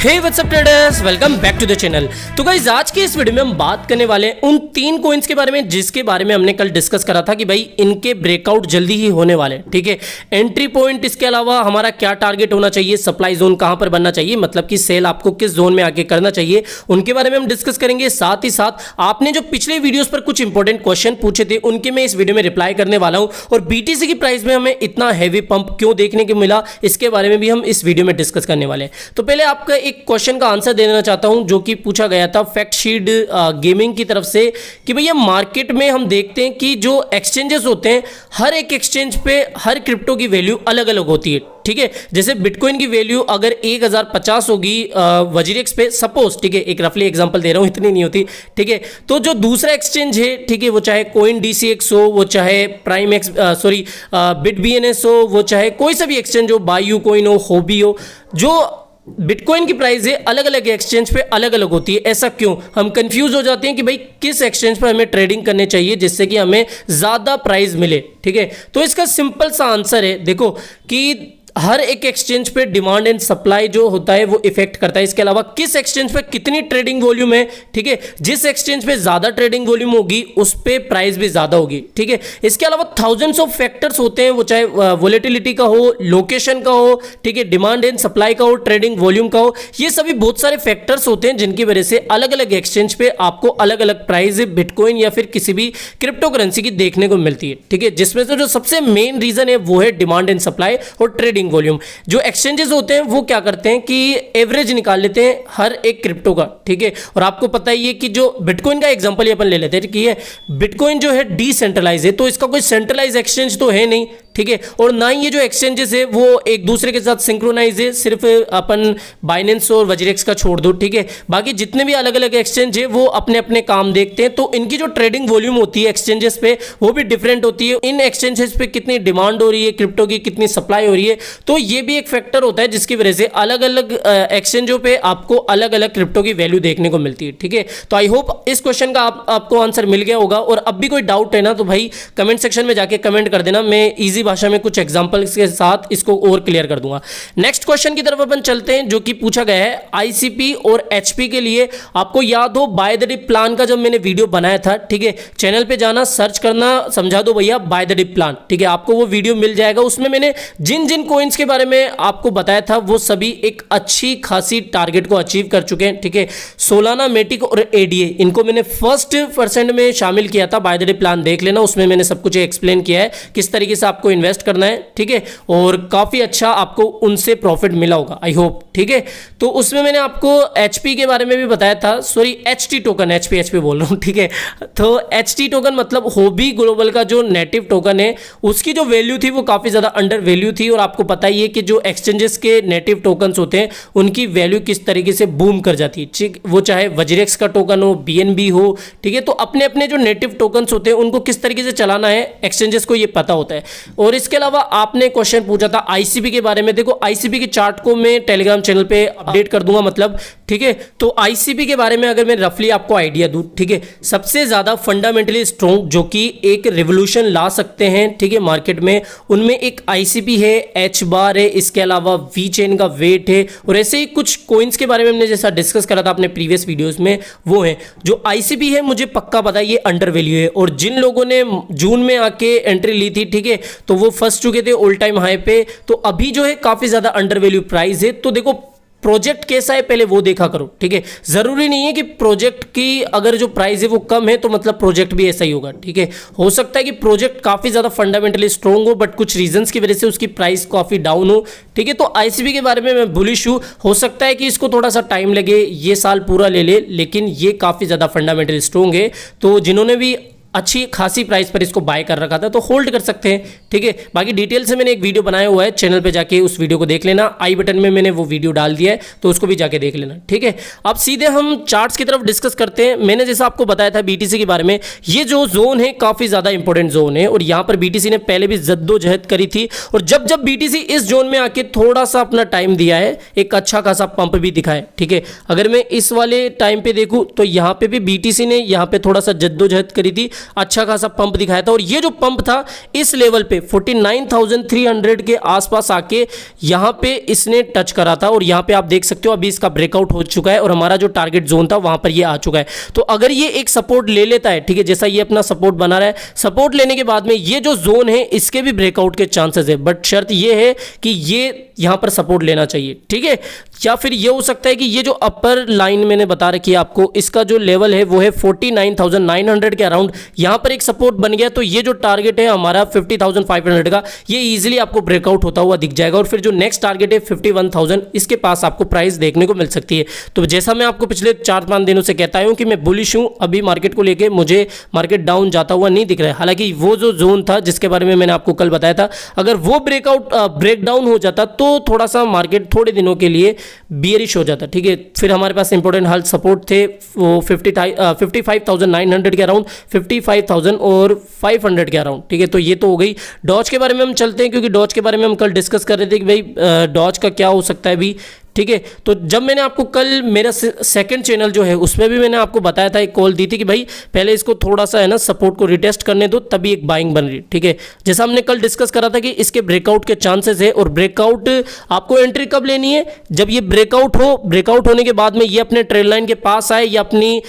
Hey what's up traders, welcome back to the channel. तो guys आज की इस वीडियो में हम बात करने वाले हैं उन 3 कॉइन्स के बारे में जिसके बारे में हमने कल डिस्कस करा था कि भाई इनके ब्रेकआउट जल्दी ही होने वाले हैं। ठीक है, एंट्री पॉइंट, इसके अलावा हमारा क्या टारगेट होना चाहिए, सप्लाई जोन कहां पर बनना चाहिए, मतलब कि सेल आपको किस जोन में आके करना चाहिए, उनके बारे में हम डिस्कस करेंगे। साथ ही साथ आपने जो पिछले वीडियोस पर कुछ इंपॉर्टेंट क्वेश्चन पूछे थे उनके मैं इस वीडियो में रिप्लाई करने वाला हूं, और बीटीसी की प्राइस में हमें इतना हैवी पंप क्यों देखने को मिला इसके बारे में भी हम इस वीडियो में डिस्कस करने वाले हैं। तो पहले आपका एक क्वेश्चन का आंसर देना चाहता हूं जो कि पूछा गया था फैक्ट शीट गेमिंग की तरफ से कि भैया मार्केट में हम देखते हैं कि जो एक्सचेंजेस होते हैं हर एक एक्सचेंज पे हर क्रिप्टो की वैल्यू अलग अलग होती है। ठीक है, जैसे बिटकॉइन की वैल्यू अगर 1050 होगी वजीरेक्स पे सपोज, ठीक है, एक रफली एग्जांपल दे रहा हूं, इतनी नहीं होती। ठीक है, तो जो दूसरा एक्सचेंज है, ठीक है, वो चाहे कोइन डीसीएक्स हो, वो चाहे प्राइम एक्स बिटबीएनएस हो, वो चाहे कोई सा भी एक्सचेंज हो, बायू कोइन हो, होबी हो, जो बिटकॉइन की प्राइस है अलग अलग एक्सचेंज पे अलग अलग होती है। ऐसा क्यों? हम कंफ्यूज हो जाते हैं कि भाई किस एक्सचेंज पर हमें ट्रेडिंग करनी चाहिए जिससे कि हमें ज्यादा प्राइस मिले। ठीक है, तो इसका सिंपल सा आंसर है, देखो कि हर एक एक्सचेंज पे डिमांड एंड सप्लाई जो होता है वो इफेक्ट करता है। इसके अलावा किस एक्सचेंज पे कितनी ट्रेडिंग वॉल्यूम है, ठीक है, जिस एक्सचेंज पे ज्यादा ट्रेडिंग वॉल्यूम होगी उस पे प्राइस भी ज्यादा होगी। ठीक है, इसके अलावा थाउजेंड्स ऑफ फैक्टर्स होते हैं, वो चाहे वोलेटिलिटी का हो, लोकेशन का हो, ठीक है, डिमांड एंड सप्लाई का हो, ट्रेडिंग वॉल्यूम का हो, ये सभी बहुत सारे फैक्टर्स होते हैं जिनकी वजह से अलग अलग एक्सचेंज पे आपको अलग अलग प्राइस बिटकॉइन या फिर किसी भी क्रिप्टो करेंसी की देखने को मिलती है। ठीक है, जिसमें से जो सबसे मेन रीजन है वो है डिमांड एंड सप्लाई और ट्रेडिंग वॉल्यूम। जो एक्सचेंजेस होते हैं वो क्या करते हैं कि एवरेज निकाल लेते हैं हर एक क्रिप्टो का। ठीक है, और आपको पता ही है कि जो बिटकॉइन का एग्जांपल अपन ले लेते हैं कि ये बिटकॉइन जो है डिसेंट्रलाइज है, तो इसका कोई सेंट्रलाइज एक्सचेंज तो है नहीं। ठीक है, और ना ही ये जो एक्सचेंजेस है वो एक दूसरे के साथ सिंक्रोनाइज है, सिर्फ अपन बाइनेंस और वजीरेक्स का छोड़ दो। ठीक है, बाकी जितने भी अलग अलग एक्सचेंज है वो अपने अपने काम देखते हैं, तो इनकी जो ट्रेडिंग वॉल्यूम होती है एक्सचेंजेस पे वो भी डिफरेंट होती है। इन एक्सचेंजेस पे कितनी डिमांड हो रही है क्रिप्टो की, कितनी सप्लाई हो रही है, तो ये भी एक फैक्टर होता है जिसकी वजह से अलग अलग एक्सचेंजों पे आपको अलग अलग क्रिप्टो की वैल्यू देखने को मिलती है। ठीक है, तो आई होप इस क्वेश्चन का आपको आंसर मिल गया होगा, और अब भी कोई डाउट है ना तो भाई कमेंट सेक्शन में जाके कमेंट कर देना, मैं इजी भाषा में कुछ एग्जांपल्स के साथ इसको और क्लियर कर दूंगा। नेक्स्ट क्वेश्चन की तरफ अपन चलते हैं जो कि पूछा गया है आईसीपी और एचपी के लिए। आपको याद हो बाय द डिप प्लान का जब मैंने वीडियो बनाया था, ठीक है, चैनल पे जाना, सर्च करना, समझा दो भैया बाय द डिप प्लान। ठीक है, आपको वो वीडियो मिल जाएगा, उसमें मैंने जिन जिन कॉइन्स के बारे में आपको बताया था वो सभी एक अच्छी खासी टारगेट को अचीव कर चुके हैं। ठीक है, सोलाना, मेटिक और एडीए, इनको मैंने फर्स्ट परसेंट में शामिल किया था। बाय द डिप प्लान देख लेना, उसमें मैंने सब कुछ एक्सप्लेन किया है किस तरीके से आपको इन्वेस्ट करना है। ठीक है, और काफी अच्छा आपको उनसे प्रॉफिट मिला होगा, आई होप। ठीक है, तो उसमें मैंने आपको एचपी के बारे में भी बताया था, सॉरी एचटी टोकन, एचपी बोल रहा हूं। ठीक है, तो एचटी टोकन मतलब होबी ग्लोबल का जो नेटिव टोकन है उसकी जो वैल्यू थी वो काफी ज्यादा अंडर वैल्यू थी, और आपको पता ही है कि जो एक्सचेंजेस के नेटिव टोकन्स होते हैं उनकी वैल्यू किस तरीके से बूम कर जाती है। ठीक, वो चाहे वजीरेक्स का टोकन हो, बीएनबी हो, ठीक है, तो अपने अपने जो नेटिव टोकन्स होते हैं उनको किस तरीके से चलाना है एक्सचेंजेस को ये पता होता है। और इसके अलावा आपने क्वेश्चन पूछा था आईसीपी के बारे में, देखो आईसीपी के चार्ट को मैं टेलीग्राम चैनल पे अपडेट कर दूंगा, मतलब ठीक है। तो आईसीपी के बारे में अगर मैं रफली आपको आइडिया दूं, ठीक है, सबसे ज्यादा फंडामेंटली स्ट्रॉन्ग जो कि एक रिवोल्यूशन ला सकते हैं, ठीक है, मार्केट में, उनमें एक आईसीपी है, एच बार है, इसके अलावा वी चेन का वेट है, और ऐसे ही कुछ कॉइन्स के बारे में हमने जैसा डिस्कस करा था अपने प्रीवियस वीडियोस में, वो है जो आईसीपी है। मुझे पक्का पता है ये अंडर वैल्यू है, और जिन लोगों ने जून में आके एंट्री ली थी, ठीक है, तो वो फंस चुके थे ऑल टाइम हाई पे, तो अभी जो है काफी ज्यादा अंडर वैल्यू प्राइस है। तो देखो प्रोजेक्ट कैसा है पहले वो देखा करो। ठीक है, जरूरी नहीं है कि प्रोजेक्ट की अगर जो प्राइस है वो कम है तो मतलब प्रोजेक्ट भी ऐसा ही होगा। ठीक है, हो सकता है कि प्रोजेक्ट काफी ज्यादा फंडामेंटली स्ट्रॉन्ग हो बट कुछ रीजंस की वजह से उसकी प्राइस काफी डाउन हो। ठीक है, तो आईसीबी के बारे में मैं बुलिश हूं, हो सकता है कि इसको थोड़ा सा टाइम लगे, ये साल पूरा ले ले, लेकिन ये काफी ज्यादा फंडामेंटली स्ट्रॉन्ग है। तो जिन्होंने भी अच्छी खासी प्राइस पर इसको बाय कर रखा था तो होल्ड कर सकते हैं। ठीक है, बाकी डिटेल से मैंने एक वीडियो बनाया हुआ है, चैनल पे जाके उस वीडियो को देख लेना, आई बटन में मैंने वो वीडियो डाल दिया है तो उसको भी जाके देख लेना। ठीक है, अब सीधे हम चार्ट्स की तरफ डिस्कस करते हैं। मैंने जैसा आपको बताया था बीटीसी के बारे में, ये जो जोन है काफी ज्यादा इंपॉर्टेंट जोन है, और यहाँ पर बीटीसी ने पहले भी जद्दोजहद करी थी, और जब जब बीटीसी इस जोन में आके थोड़ा सा अपना टाइम दिया है, एक अच्छा खासा पंप भी दिखाए। ठीक है, अगर मैं इस वाले टाइम पे देखूं तो यहाँ पे भी बीटीसी ने यहाँ पे थोड़ा सा जद्दोजहद करी थी, अच्छा खासा पंप दिखाया था और ये जो पंप था इस लेवल पे 49,300 के आसपास आके यहाँ पे इसने टच करा था और यहाँ पे आप देख सकते हो अभी इसका ब्रेकआउट हो चुका है और हमारा जो टारगेट जोन था वहां पर ये आ चुका है। तो अगर ये एक सपोर्ट ले लेता है, ठीक है, जैसा ये अपना सपोर्ट बना रहा है, सपोर्ट लेने के बाद में ये जो जोन है इसके भी ब्रेकआउट के चांसेस है, बट शर्त ये है कि ये यहां पर सपोर्ट लेना चाहिए, ठीक है। या फिर ये हो सकता है कि ये जो अपर लाइन मैंने बता रखी है आपको, इसका जो लेवल है वो है 49,900 के अराउंड, यहां पर एक सपोर्ट बन गया तो ये जो टारगेट है हमारा 50,500 का, ये इजीली आपको ब्रेकआउट होता हुआ दिख जाएगा और फिर जो नेक्स्ट टारगेट है 51,000, इसके पास आपको प्राइस देखने को मिल सकती है। तो जैसा मैं आपको पिछले 4-5 दिनों से कहता हूं कि मैं बुलिश हूं अभी मार्केट को लेके, मुझे मार्केट डाउन जाता हुआ नहीं दिख रहा है। हालांकि वो जो जोन था जिसके बारे में मैंने आपको कल बताया था, अगर वो ब्रेक डाउन हो जाता तो थोड़ा सा मार्केट थोड़े दिनों के लिए बियरिश हो जाता, ठीक है। फिर हमारे पास इंपॉर्टेंट हेल्थ सपोर्ट थे वो 55,900 के अराउंड, 55,000 और 500 के अराउंड, ठीक है। तो ये तो हो गई। डॉज के बारे में हम चलते हैं क्योंकि डॉज के बारे में हम कल डिस्कस कर रहे थे कि भाई डॉज का क्या हो सकता है भी, ठीक है। तो जब मैंने आपको कल मेरा सेकंड चैनल जो है उसमें भी मैंने आपको बताया था, एक कॉल दी थी कि भाई पहले इसको थोड़ा सा है ना सपोर्ट को रिटेस्ट करने दो तभी एक बाइंग बन रही, ठीक है। जैसा हमने कल डिस्कस करा था कि इसके ब्रेकआउट के चांसेस है और ब्रेकआउट आपको एंट्री कब लेनी है, जब ये ब्रेकआउट हो, ब्रेकआउट होने के बाद में ये अपने ट्रेल लाइन के पास आए या अपनी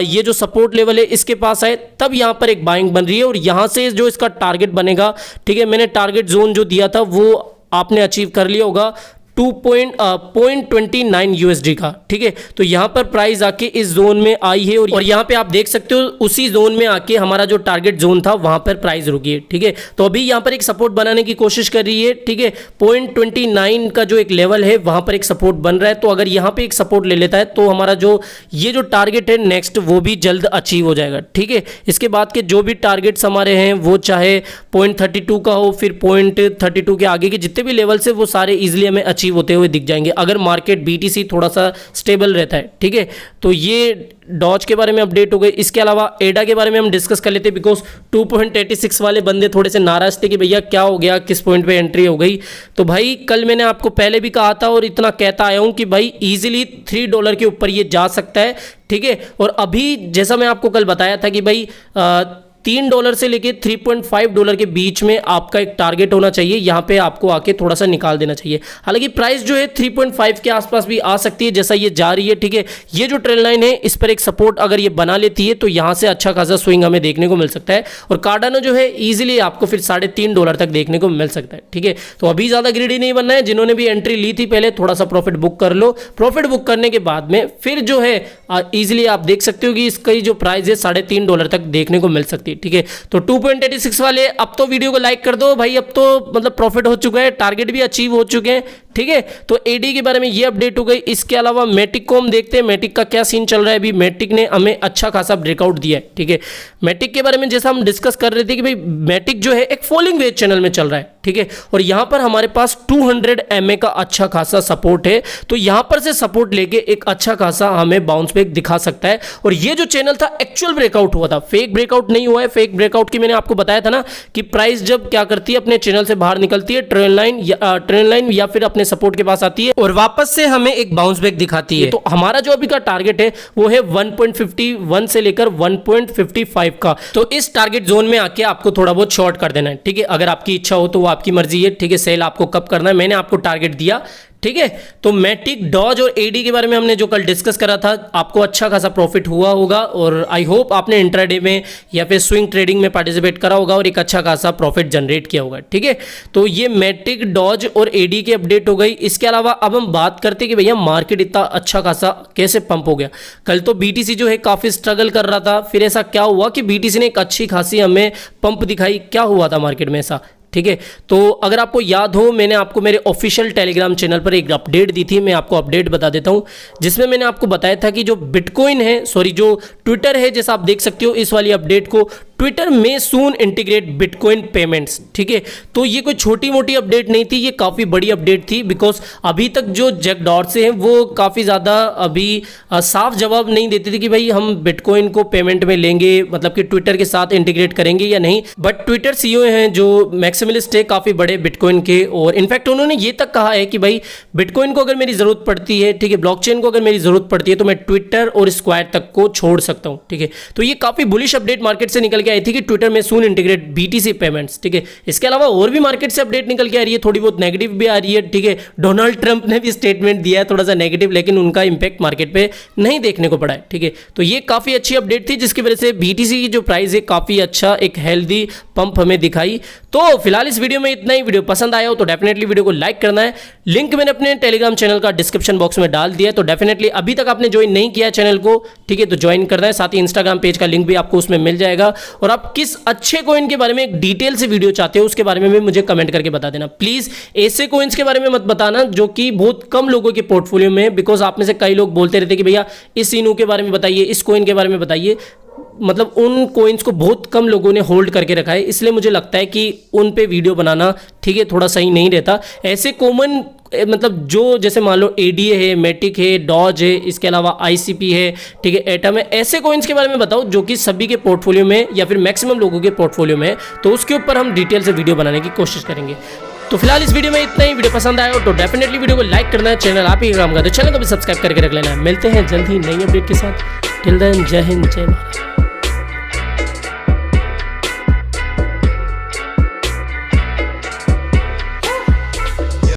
ये जो सपोर्ट लेवल है इसके पास आए, तब यहाँ पर एक बाइंग बन रही है और यहाँ से जो इसका टारगेट बनेगा, ठीक है, मैंने टारगेट जोन जो दिया था वो आपने अचीव कर लिया होगा 2.29 यूएसडी का, ठीक है। तो यहां पर प्राइस आके इस जोन में आई है और यहां पे आप देख सकते हो उसी जोन में आके हमारा जो टारगेट जोन था वहां पर प्राइस रुकी है, ठीक है। तो अभी यहां पर एक सपोर्ट बनाने की कोशिश कर रही है, ठीक है। 0.29 का जो एक लेवल है वहां पर एक सपोर्ट बन रहा है, तो अगर यहां पे एक सपोर्ट ले लेता है तो हमारा जो ये जो टारगेट है नेक्स्ट वो भी जल्द अचीव हो जाएगा, ठीक है। इसके बाद के जो भी टारगेट्स हमारे हैं वो चाहे 0.32 का हो, फिर 0.32 के आगे के जितने भी लेवल्स है वो सारे इजिली हमें अचीव होते हुए दिख जाएंगे अगर मार्केट बीटीसी थोड़ा सा स्टेबल रहता है, ठीक है। तो ये डॉज के बारे में अपडेट हो गई। इसके अलावा एडा के बारे में हम डिस्कस कर लेते बिकॉज 2.86 वाले बंदे थोड़े से नाराज थे कि भैया क्या हो गया, किस पॉइंट पे एंट्री हो गई। तो भाई कल मैंने आपको पहले भी कहा था और इतना कहता आया हूं कि भाई इजीली $3 के ऊपर ये जा सकता है, ठीक है। और अभी जैसा मैं आपको कल बताया था कि भाई $3 से लेके $3.5 के बीच में आपका एक टारगेट होना चाहिए, यहाँ पे आपको आके थोड़ा सा निकाल देना चाहिए। हालांकि प्राइस जो है 3.5 के आसपास भी आ सकती है जैसा ये जा रही है, ठीक है। ये जो ट्रेल लाइन है इस पर एक सपोर्ट अगर ये बना लेती है तो यहाँ से अच्छा खासा स्विंग हमें देखने को मिल सकता है और कार्डानो जो है ईजिली आपको फिर $3.5 तक देखने को मिल सकता है, ठीक है। तो अभी ज़्यादा ग्रीडी नहीं बनना है, जिन्होंने भी एंट्री ली थी पहले थोड़ा सा प्रॉफिट बुक कर लो। प्रॉफिट बुक करने के बाद में फिर जो है ईजिली आप देख सकते हो कि इसका जो प्राइस है $3.5 तक देखने को मिल सकती है, ठीक है। तो 2.86 वाले अब तो वीडियो को लाइक कर दो भाई, अब तो मतलब प्रॉफिट हो चुका है, टारगेट भी अचीव हो चुके हैं, ठीक है। तो एडी के बारे में ये अपडेट हो गई। इसके अलावा मैटिक को हम देखते हैं मैटिक का क्या सीन चल रहा है। अभी मैटिक ने हमें अच्छा खासा ब्रेकआउट दिया है, ठीक है। मैटिक के बारे में जैसा हम डिस्कस कर रहे थे कि भाई मैटिक जो है एक फॉलिंग वेज चैनल में चल रहा है, ठीक है। और यहां पर हमारे पास 200 MA का अच्छा खासा सपोर्ट है, तो यहां पर से सपोर्ट लेके एक अच्छा खासा हमें बाउंस बैक दिखा सकता है। और ये जो चैनल था एक्चुअल ब्रेकआउट हुआ था, फेक ब्रेकआउट नहीं हुआ है। फेक ब्रेकआउट की मैंने आपको बताया था ना कि प्राइस जब क्या करती है अपने चैनल से बाहर निकलती है, ट्रेंड लाइन या फिर अपने सपोर्ट के पास आती है और वापस से हमें एक बाउंस बैक दिखाती है। तो हमारा जो अभी का टारगेट है वो है 1.51 से लेकर 1.55 का। तो इस टारगेट जोन में आके आपको थोड़ा बहुत शॉर्ट कर देना है, ठीक है। अगर आपकी इच्छा हो तो वो आपकी मर्जी है, ठीक है। सेल आपको कब करना है मैंने आपको टारगेट दिया, ठीक है। तो मैटिक, डॉज और एडी के बारे में हमने जो कल डिस्कस करा था, आपको अच्छा खासा प्रॉफिट हुआ होगा और आई होप आपने इंट्राडे में या फिर स्विंग ट्रेडिंग में पार्टिसिपेट करा होगा और एक अच्छा खासा प्रॉफिट जनरेट किया होगा, ठीक है। तो ये मैटिक, डॉज और एडी की अपडेट हो गई। इसके अलावा अब हम बात करते हैं कि भैया मार्केट इतना अच्छा खासा कैसे पंप हो गया। कल तो बीटीसी जो है काफी स्ट्रगल कर रहा था, फिर ऐसा क्या हुआ कि बीटीसी ने एक अच्छी खासी हमें पंप दिखाई। क्या हुआ था मार्केट में ऐसा, ठीक है। तो अगर आपको याद हो मैंने आपको मेरे ऑफिशियल टेलीग्राम चैनल पर एक अपडेट दी थी, मैं आपको अपडेट बता देता हूं, जिसमें मैंने आपको बताया था कि जो बिटकॉइन है, सॉरी जो ट्विटर है, जैसा आप देख सकते हो इस वाली अपडेट को, ट्विटर में सून इंटीग्रेट बिटकॉइन पेमेंट्स, ठीक है। तो ये कोई छोटी मोटी अपडेट नहीं थी, ये काफ़ी बड़ी अपडेट थी बिकॉज अभी तक जो जैक डॉर्से हैं वो काफ़ी ज़्यादा अभी साफ जवाब नहीं देते थे कि भाई हम बिटकॉइन को पेमेंट में लेंगे, मतलब कि ट्विटर के साथ इंटीग्रेट करेंगे या नहीं। बट ट्विटर सीईओ हैं जो मैक्सिमलिस्ट है काफ़ी बड़े बिटकॉइन के, और इनफैक्ट उन्होंने ये तक कहा है कि भाई बिटकॉइन को अगर मेरी ज़रूरत पड़ती है, ठीक है, ब्लॉकचेन को अगर मेरी ज़रूरत पड़ती है तो मैं ट्विटर और स्क्वायर तक को छोड़ सकता हूँ, ठीक है। तो ये काफ़ी बुलिश अपडेट मार्केट से निकल के आई थी कि ट्विटर में सून इंटीग्रेट BTC पेमेंट्स, ठीक है। इसके अलावा और भी मार्केट से अपडेट निकल के आ रही है, थोड़ी बहुत नेगेटिव भी आ रही है, ठीक है। डोनाल्ड ट्रंप ने भी स्टेटमेंट दिया है थोड़ा सा नेगेटिव, लेकिन उनका इंपैक्ट मार्केट पे नहीं देखने को पड़ा है, ठीक है। तो ये काफ़ी अच्छी अपडेट थी जिसकी वजह से BTC की जो प्राइस है काफ़ी अच्छा एक हेल्दी पंप हमें दिखाई। तो फिलहाल इस वीडियो में इतना ही। वीडियो पसंद आया हो तो डेफिनेटली वीडियो को लाइक करना है। लिंक मैंने अपने टेलीग्राम चैनल का डिस्क्रिप्शन बॉक्स में डाल दिया है, तो डेफिनेटली अभी तक आपने ज्वाइन नहीं किया है चैनल को, ठीक है, तो ज्वाइन करना है। साथ ही इंस्टाग्राम पेज का लिंक भी आपको उसमें मिल जाएगा। और आप किस अच्छे कॉइन के बारे में एक डिटेल से वीडियो चाहते हो उसके बारे में भी मुझे कमेंट करके बता देना प्लीज। ऐसे कॉइन्स के बारे में मत बताना जो कि बहुत कम लोगों के पोर्टफोलियो में है, बिकॉज आप में से कई लोग बोलते रहते कि भैया इस इनू के बारे में बताइए, इस कॉइन के बारे में बताइए। मतलब उन कॉइन्स को बहुत कम लोगों ने होल्ड करके रखा है, इसलिए मुझे लगता है कि उन पे वीडियो बनाना, ठीक है, थोड़ा सही नहीं रहता। ऐसे कॉमन मतलब जो जैसे मान लो ADA है, मैटिक है, डॉज है, इसके अलावा ICP है, ठीक है, एटम है, ऐसे कॉइन्स के बारे में बताओ जो कि सभी के पोर्टफोलियो में या फिर मैक्सिमम लोगों के पोर्टफोलियो में है, तो उसके ऊपर हम डिटेल से वीडियो बनाने की कोशिश करेंगे। तो फिलहाल इस वीडियो में इतना ही। वीडियो पसंद आया हो तो डेफिनेटली वीडियो को लाइक करना है। चैनल आप ही काम का तो चैनल को भी सब्सक्राइब करके रख लेना है। मिलते हैं जल्द ही नई अपडेट के साथ। टिल देन जय हिंद, जय भारत।